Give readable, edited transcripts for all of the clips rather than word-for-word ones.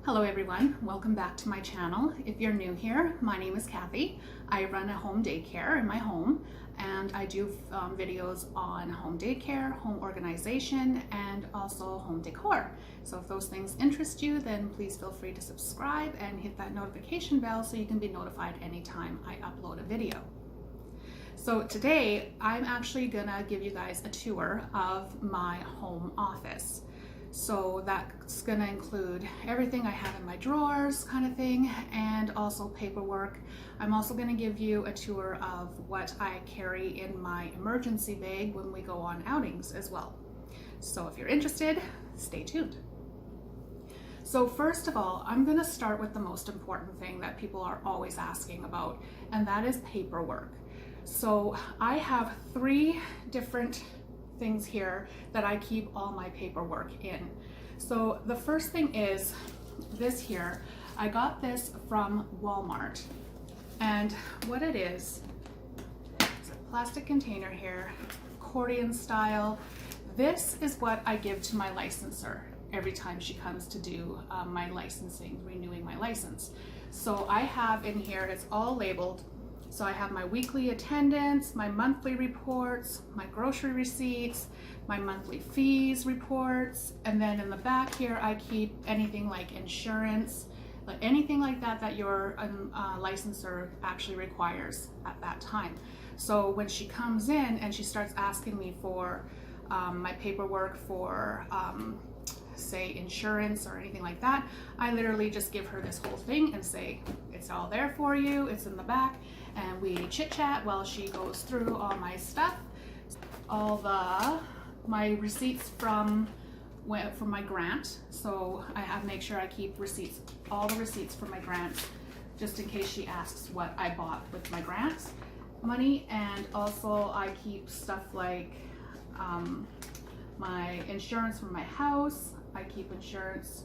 Hello everyone, welcome back to my channel. If you're new here, my name is Kathy. I run a home daycare in my home and I do videos on home daycare, home organization, and also home decor. So if those things interest you, then please feel free to subscribe and hit that notification bell so you can be notified anytime I upload a video. So today I'm actually gonna give you guys a tour of my home office. So that's gonna include everything I have in my drawers kind of thing, and also paperwork. I'm also gonna give you a tour of what I carry in my emergency bag when we go on outings as well. So if you're interested, stay tuned. So first of all, I'm gonna start with the most important thing that people are always asking about, and that is paperwork. So I have 3 different things here that I keep all my paperwork in. So the first thing is this here. I got this from Walmart, and what it is, it's a plastic container here, accordion style. This is what I give to my licensor every time she comes to do my licensing, renewing my license. So I have in here, it's all labeled. So I have my weekly attendance, my monthly reports, my grocery receipts, my monthly fees reports, and then in the back here I keep anything like insurance, like anything like that that your licensor actually requires at that time. So when she comes in and she starts asking me for my paperwork for say insurance or anything like that, I literally just give her this whole thing and say, it's all there for you, it's in the back, and we chit chat while she goes through all my stuff. All my receipts from my grant. So I have make sure I keep receipts, all the receipts from my grant, just in case she asks what I bought with my grant money. And also I keep stuff like my insurance from my house. I keep insurance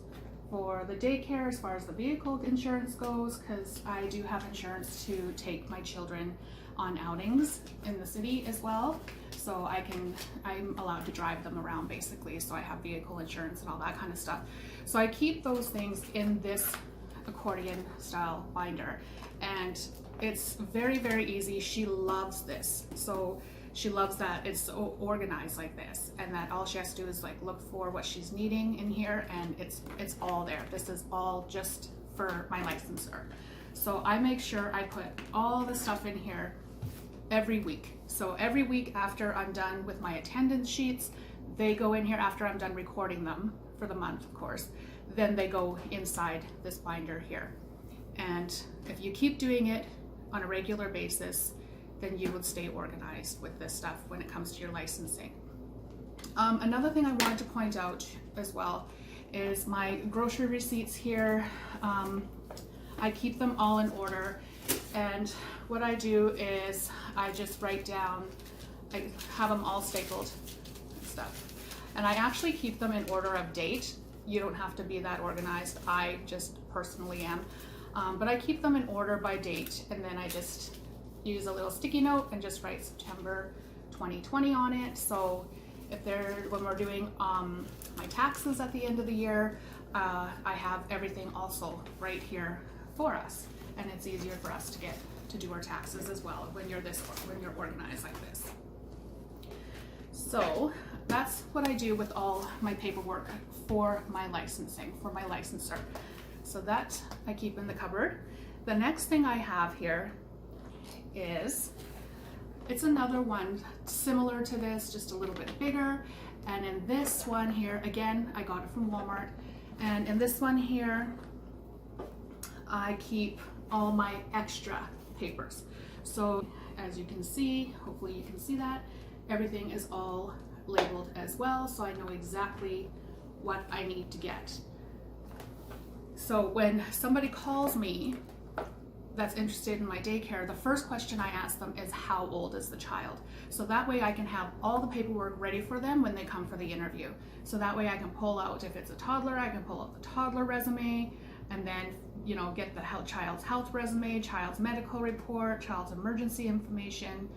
for the daycare as far as the vehicle insurance goes, because I do have insurance to take my children on outings in the city as well. So I'm allowed to drive them around basically. So I have vehicle insurance and all that kind of stuff. So I keep those things in this accordion style binder, and it's very, very easy. She loves this. So she loves that it's so organized like this, and that all she has to do is like look for what she's needing in here, and it's all there. This is all just for my licensor. So I make sure I put all the stuff in here every week. So every week after I'm done with my attendance sheets, they go in here after I'm done recording them for the month, of course. Then they go inside this binder here. And if you keep doing it on a regular basis, then you would stay organized with this stuff when it comes to your licensing. Another thing I wanted to point out as well is my grocery receipts here. I keep them all in order, and what I do is I just write down, I have them all stapled and stuff. And I actually keep them in order of date. You don't have to be that organized. I just personally am. But I keep them in order by date, and then I just use a little sticky note and just write September 2020 on it. So if when we're doing my taxes at the end of the year, I have everything also right here for us, and it's easier for us to do our taxes as well when you're organized like this. So that's what I do with all my paperwork for my licensing, for my licensor. So that I keep in the cupboard. The next thing I have here is, it's another one similar to this, just a little bit bigger. And in this one here, again, I got it from Walmart. And in this one here, I keep all my extra papers. So as you can see, hopefully you can see that, everything is all labeled as well. So I know exactly what I need to get. So when somebody calls me that's interested in my daycare, the first question I ask them is, how old is the child? So that way I can have all the paperwork ready for them when they come for the interview. So that way I can pull out, if it's a toddler, I can pull out the toddler resume, and then get the child's health resume, child's medical report, child's emergency information,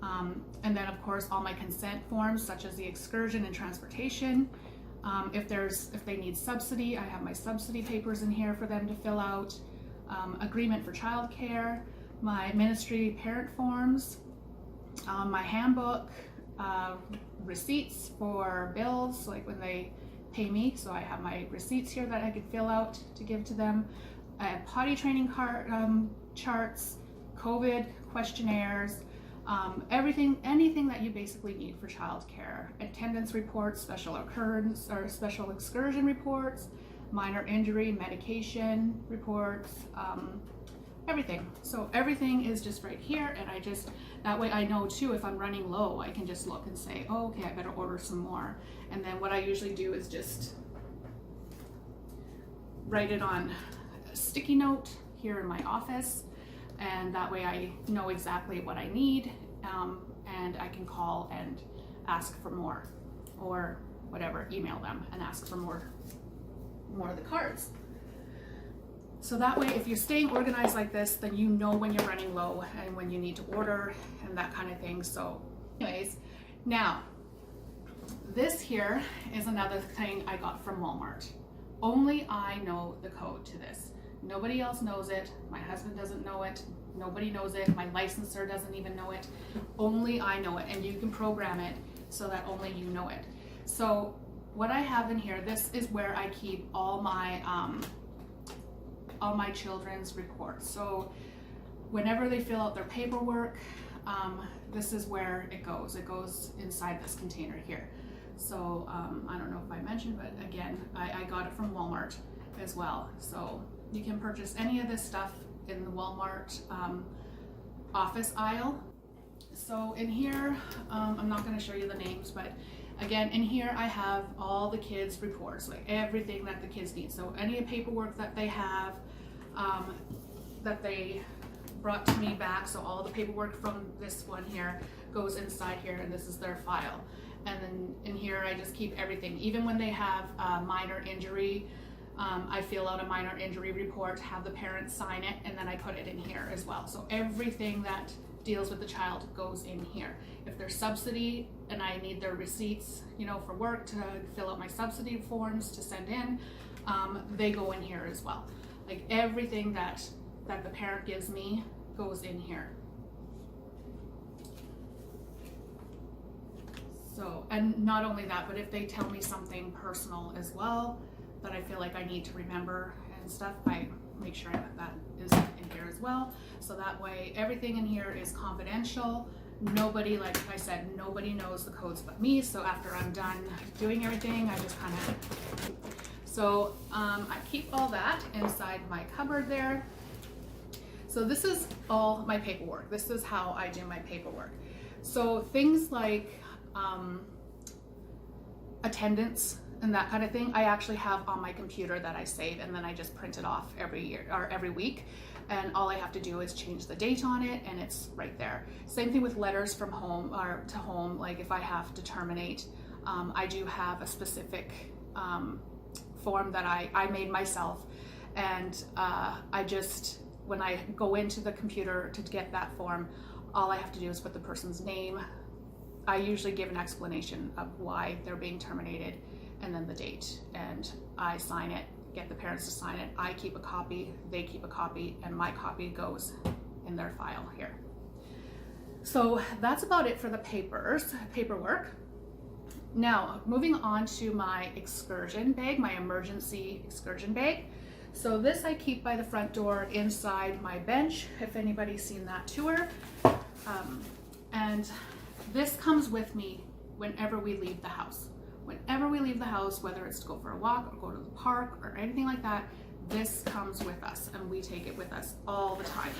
and then of course all my consent forms such as the excursion and transportation, If they need subsidy, I have my subsidy papers in here for them to fill out. Agreement for childcare, my ministry parent forms, my handbook, receipts for bills, like when they pay me. So I have my receipts here that I could fill out to give to them. I have potty training charts, COVID questionnaires, anything that you basically need for childcare. Attendance reports, special occurrence or special excursion reports, minor injury, medication reports, everything. So everything is just right here, and that way I know too, if I'm running low, I can just look and say, oh, okay, I better order some more. And then what I usually do is just write it on a sticky note here in my office, and that way I know exactly what I need, and I can call and ask for more, or whatever, email them and ask for more of the cards. So that way, if you're staying organized like this, then you know when you're running low and when you need to order and that kind of thing. So anyways, now this here is another thing I got from Walmart. Only I know the code to this. Nobody else knows it. My husband doesn't know it. Nobody knows it. My licensor doesn't even know it. Only I know it, and you can program it so that only you know it. So what I have in here, this is where I keep all my children's reports. So whenever they fill out their paperwork, this is where it goes. It goes inside this container here. So I don't know if I mentioned, but again, I got it from Walmart as well. So you can purchase any of this stuff in the Walmart office aisle. So in here, I'm not going to show you the names, but again, in here I have all the kids' reports, like everything that the kids need. So any paperwork that they have, that they brought to me back, so all the paperwork from this one here goes inside here, and this is their file. And then in here I just keep everything. Even when they have a minor injury, I fill out a minor injury report, have the parents sign it, and then I put it in here as well. So everything that deals with the child goes in here. If there's subsidy and I need their receipts, for work to fill out my subsidy forms to send in, they go in here as well. Like everything that the parent gives me goes in here. So, and not only that, but if they tell me something personal as well that I feel like I need to remember and stuff, I make sure that is in here as well. So that way everything in here is confidential. Nobody, like I said, nobody knows the codes but me. So after I'm done doing everything, I just kind of, so I keep all that inside my cupboard there. So this is all my paperwork. This is how I do my paperwork. So things like attendance and that kind of thing, I actually have on my computer that I save, and then I just print it off every year or every week, and all I have to do is change the date on it and it's right there. Same thing with letters from home or to home, like if I have to terminate, I do have a specific form that I made myself, and I just, when I go into the computer to get that form, all I have to do is put the person's name. I usually give an explanation of why they're being terminated, and then the date, and I sign it, get the parents to sign it. I keep a copy, they keep a copy, and my copy goes in their file here. So that's about it for the paperwork. Now, moving on to my excursion bag, my emergency excursion bag. So this I keep by the front door inside my bench, if anybody's seen that tour. And this comes with me whenever we leave the house. Whenever we leave the house, whether it's to go for a walk or go to the park or anything like that, this comes with us, and we take it with us all the time.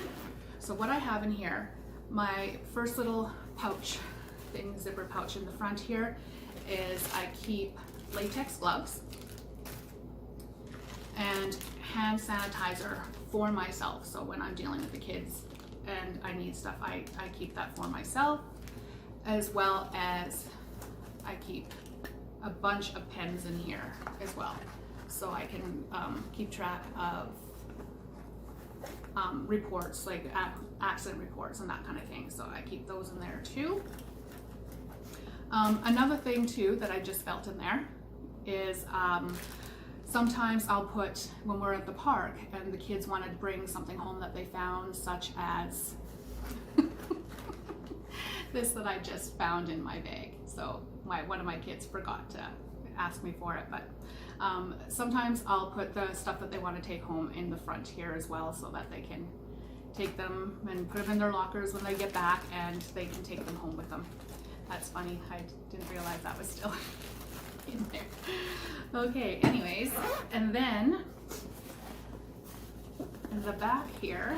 So what I have in here, my first little pouch, zipper pouch in the front here, is I keep latex gloves and hand sanitizer for myself. So when I'm dealing with the kids and I need stuff, I keep that for myself, as well as I keep a bunch of pens in here as well, so I can keep track of reports, like accident reports and that kind of thing. So I keep those in there too. Another thing too that I just felt in there is sometimes I'll put, when we're at the park and the kids want to bring something home that they found, such as this that I just found in my bag. So one of my kids forgot to ask me for it, but sometimes I'll put the stuff that they want to take home in the front here as well, so that they can take them and put them in their lockers when they get back, and they can take them home with them. That's funny, I didn't realize that was still in there. Okay, anyways, and then in the back here,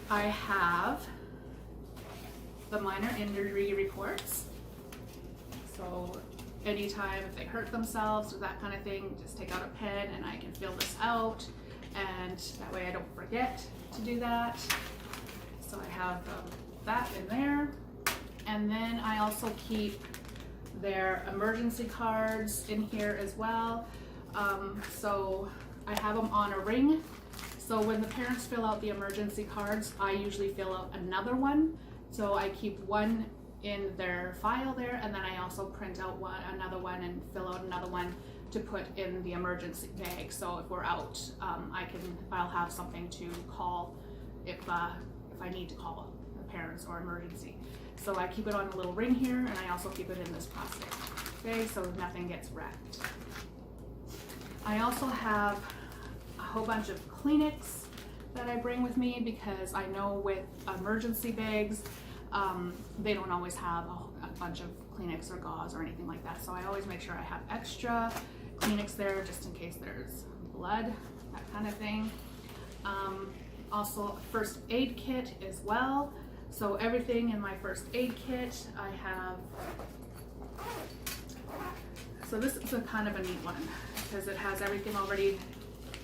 I have the minor injury reports. So anytime if they hurt themselves or that kind of thing, just take out a pen and I can fill this out, and that way I don't forget to do that. So I have that in there. And then I also keep their emergency cards in here as well. So I have them on a ring. So when the parents fill out the emergency cards, I usually fill out another one. So I keep one in their file there, and then I also print out another one and fill out another one to put in the emergency bag. So if we're out, I'll have something to call if I need to call the parents or emergency. So I keep it on a little ring here, and I also keep it in this plastic bag so nothing gets wrecked. I also have a whole bunch of Kleenex that I bring with me, because I know with emergency bags, they don't always have a bunch of Kleenex or gauze or anything like that. So I always make sure I have extra Kleenex there, just in case there's blood, that kind of thing. Also first aid kit as well. So everything in my first aid kit I have. So this is a kind of a neat one, because it has everything already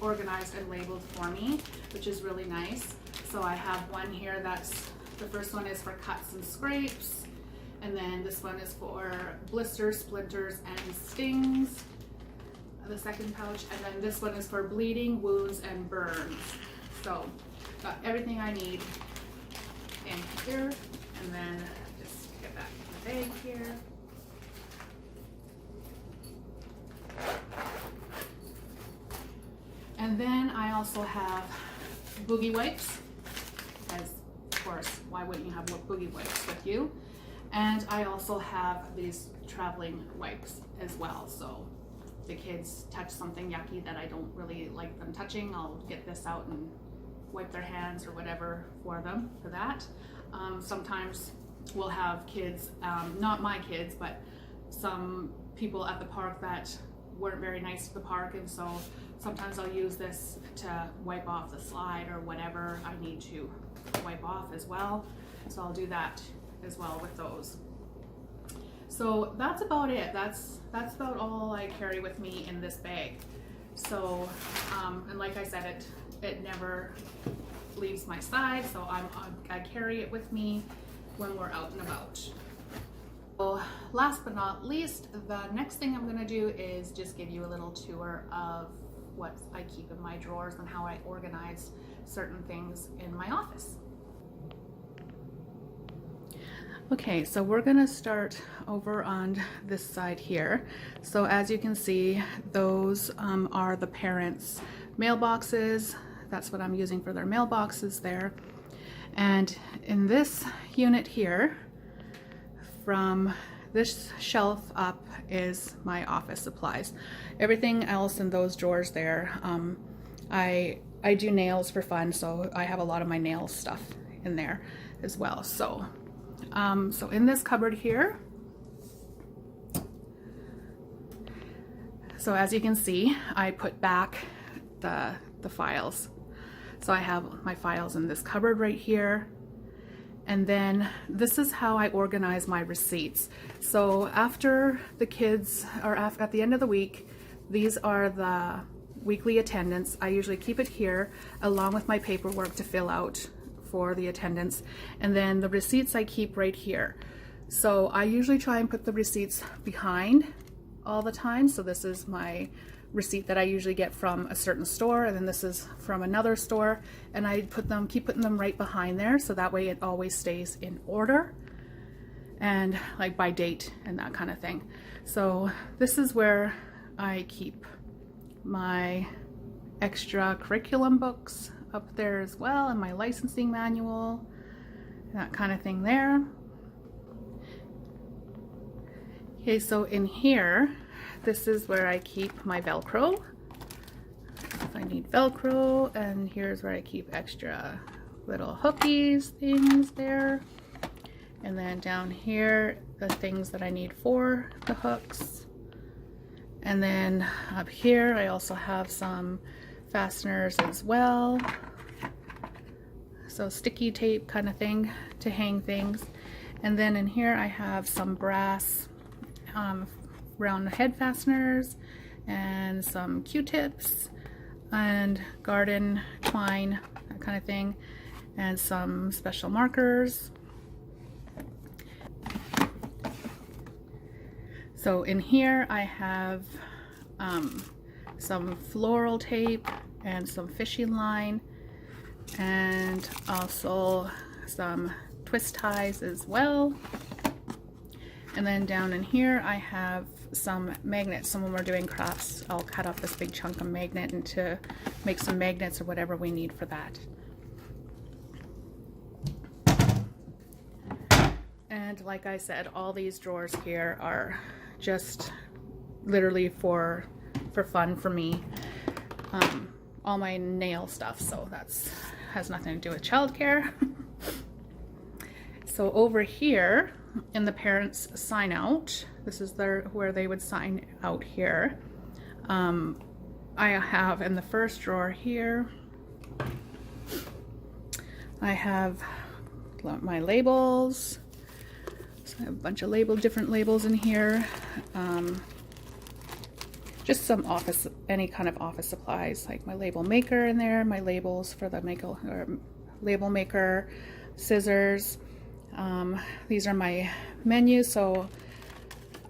organized and labeled for me, which is really nice. So I have one here that's, the first one is for cuts and scrapes, and then this one is for blisters, splinters, and stings, the second pouch, and then this one is for bleeding, wounds, and burns. So got everything I need in here, and then just get back in the bag here. And then I also have boogie wipes, because of course, why wouldn't you have boogie wipes with you? And I also have these traveling wipes as well. So if the kids touch something yucky that I don't really like them touching, I'll get this out and wipe their hands or whatever for them for that. Sometimes we'll have kids, not my kids, but some people at the park that weren't very nice to the park, and so sometimes I'll use this to wipe off the slide or whatever I need to wipe off as well. So I'll do that as well with those. So that's about it. That's about all I carry with me in this bag. So, and like I said, it never leaves my side, so I carry it with me when we're out and about. So last but not least, the next thing I'm gonna do is just give you a little tour of what I keep in my drawers and how I organize certain things in my office. Okay, so we're gonna start over on this side here. So as you can see, those are the parents' mailboxes. That's what I'm using for their mailboxes there. And in this unit here, from this shelf up is my office supplies. Everything else in those drawers there, I do nails for fun, so I have a lot of my nail stuff in there as well. So, so in this cupboard here, so as you can see, I put back the files. So I have my files in this cupboard right here. And then this is how I organize my receipts. So after the kids, or at the end of the week, these are the weekly attendance. I usually keep it here along with my paperwork to fill out for the attendance. And then the receipts I keep right here. So I usually try and put the receipts behind all the time. So this is my receipt that I usually get from a certain store, and then this is from another store, and I keep putting them right behind there, so that way it always stays in order. and like by date and that kind of thing. So this is where I keep my extra curriculum books up there as well, and my licensing manual, that kind of thing there. Okay, so in here, this is where I keep my Velcro. If I need Velcro, and here's where I keep extra little hookies things there. And then down here, the things that I need for the hooks. And then up here, I also have some fasteners as well. So sticky tape kind of thing to hang things. And then in here, I have some brass round head fasteners and some Q-tips and garden twine, that kind of thing, and some special markers. So in here I have some floral tape and some fishing line, and also some twist ties as well. And then down in here I have some magnets. So when we're doing crafts, I'll cut off this big chunk of magnet and to make some magnets or whatever we need for that. And like I said, all these drawers here are just literally for fun for me. All my nail stuff, so that's has nothing to do with childcare. So over here in the parents sign out, this is where they would sign out here. I have in the first drawer here, I have my labels. So I have a bunch of different labels in here. Just some office, any kind of office supplies, like my label maker in there, my labels for the label maker, scissors. These are my menus, so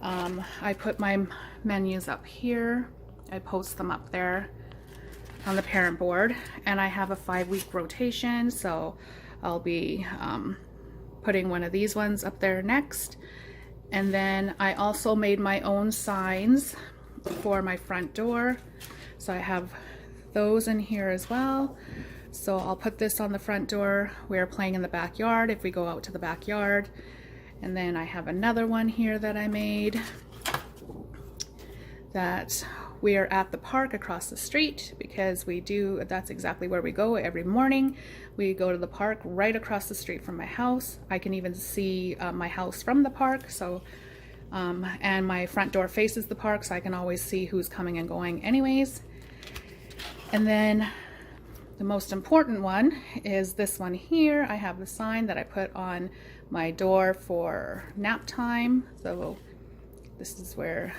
I put my menus up here. I post them up there on the parent board, and I have a 5-week rotation, so I'll be putting one of these ones up there next. And then I also made my own signs for my front door, so I have those in here as well. So I'll put this on the front door. We're playing in the backyard if we go out to the backyard. And then I have another one here that I made that we are at the park across the street, because that's exactly where we go every morning. We go to the park right across the street from my house. I can even see my house from the park, so and my front door faces the park, so I can always see who's coming and going anyways. And then the most important one is this one here. I have the sign that I put on my door for nap time, so this is where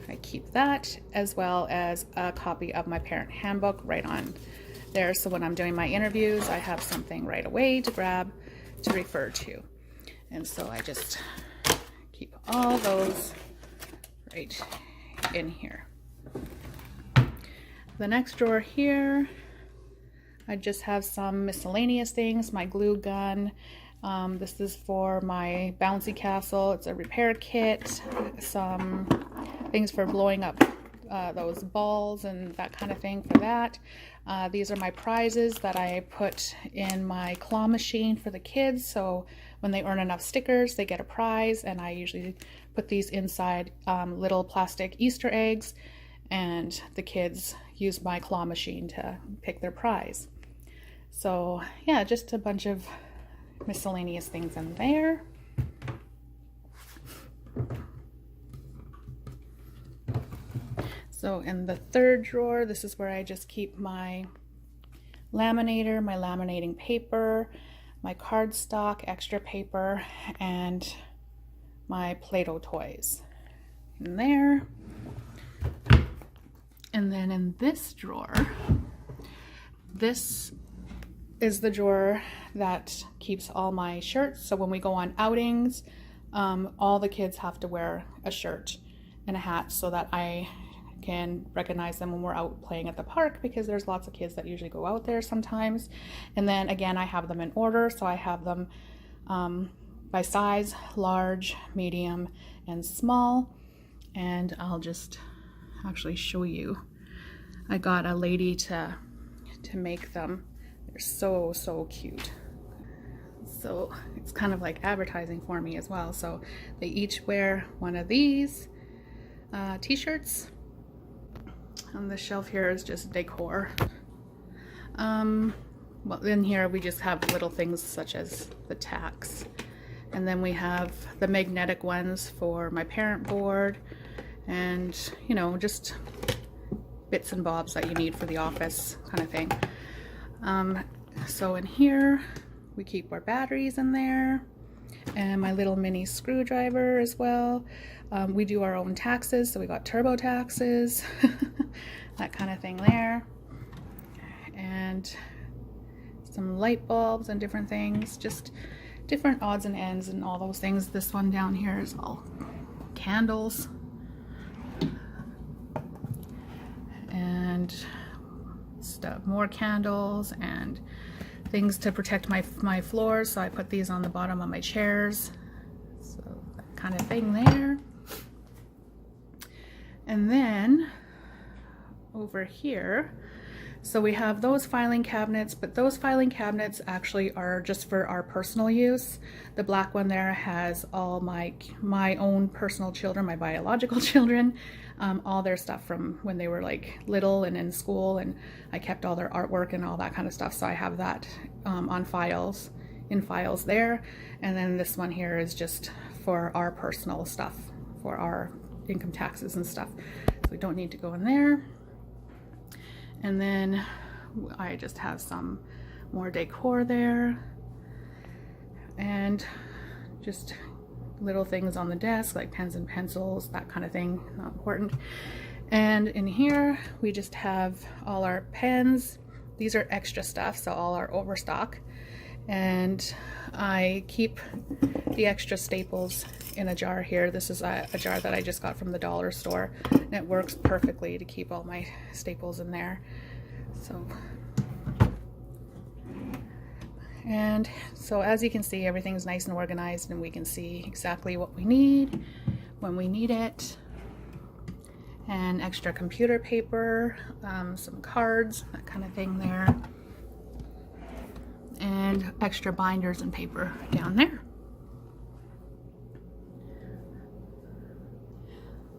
I keep that, as well as a copy of my parent handbook right on there, so when I'm doing my interviews I have something right away to grab to refer to. And so I just keep all those right in here. The next drawer here, I just have some miscellaneous things, my glue gun. This is for my bouncy castle. It's a repair kit, some things for blowing up those balls and that kind of thing for that. These are my prizes that I put in my claw machine for the kids, so when they earn enough stickers they get a prize, and I usually put these inside little plastic Easter eggs, and the kids use my claw machine to pick their prize. So yeah, just a bunch of miscellaneous things in there. So in the third drawer, this is where I just keep my laminator, my laminating paper, my cardstock, extra paper, and my Play-Doh toys in there. And then in this drawer, this is the drawer that keeps all my shirts. So when we go on outings, all the kids have to wear a shirt and a hat so that I can recognize them when we're out playing at the park, because there's lots of kids that usually go out there sometimes. And then again, I have them in order, so I have them by size, large, medium, and small. And I'll just actually show you. I got a lady to make them. They're so cute. So it's kind of like advertising for me as well. So they each wear one of these t-shirts. On the shelf here is just decor. Well, in here we just have little things such as the tacks. And then we have the magnetic ones for my parent board, and you know, just bits and bobs that you need for the office kind of thing. So in here we keep our batteries in there, and my little mini screwdriver as well. We do our own taxes, so we got turbo taxes, that kind of thing there, and some light bulbs and different things, just different odds and ends and all those things. This one down here is all candles and stuff, more candles and things to protect my floors, so I put these on the bottom of my chairs, so that kind of thing there. And then over here, so we have those filing cabinets, but those filing cabinets actually are just for our personal use. The black one there has all my own personal children, my biological children, all their stuff from when they were like little and in school, and I kept all their artwork and all that kind of stuff, so I have that on files, in files there. And then this one here is just for our personal stuff, for our income taxes and stuff, so we don't need to go in there. And then I just have some more decor there, and just little things on the desk like pens and pencils, that kind of thing, not important. And in here we just have all our pens. These are extra stuff, so all our overstock. And I keep the extra staples in a jar here. This is a jar that I just got from the dollar store, and it works perfectly to keep all my staples in there. So, and so as you can see, everything's nice and organized, and we can see exactly what we need when we need it. And extra computer paper, some cards, that kind of thing there, and extra binders and paper down there.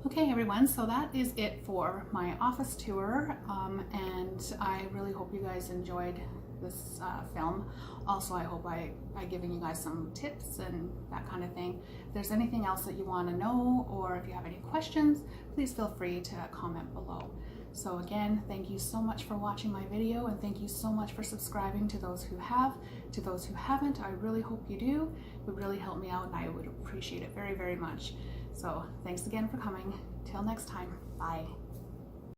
Okay everyone, so that is it for my office tour, and I really hope you guys enjoyed this film. Also, I hope I given you guys some tips and that kind of thing. If there's anything else that you want to know, or if you have any questions, please feel free to comment below. So again, thank you so much for watching my video, and thank you so much for subscribing to those who have. To those who haven't, I really hope you do. It would really help me out, and I would appreciate it very, very much. So thanks again for coming. Till next time, bye.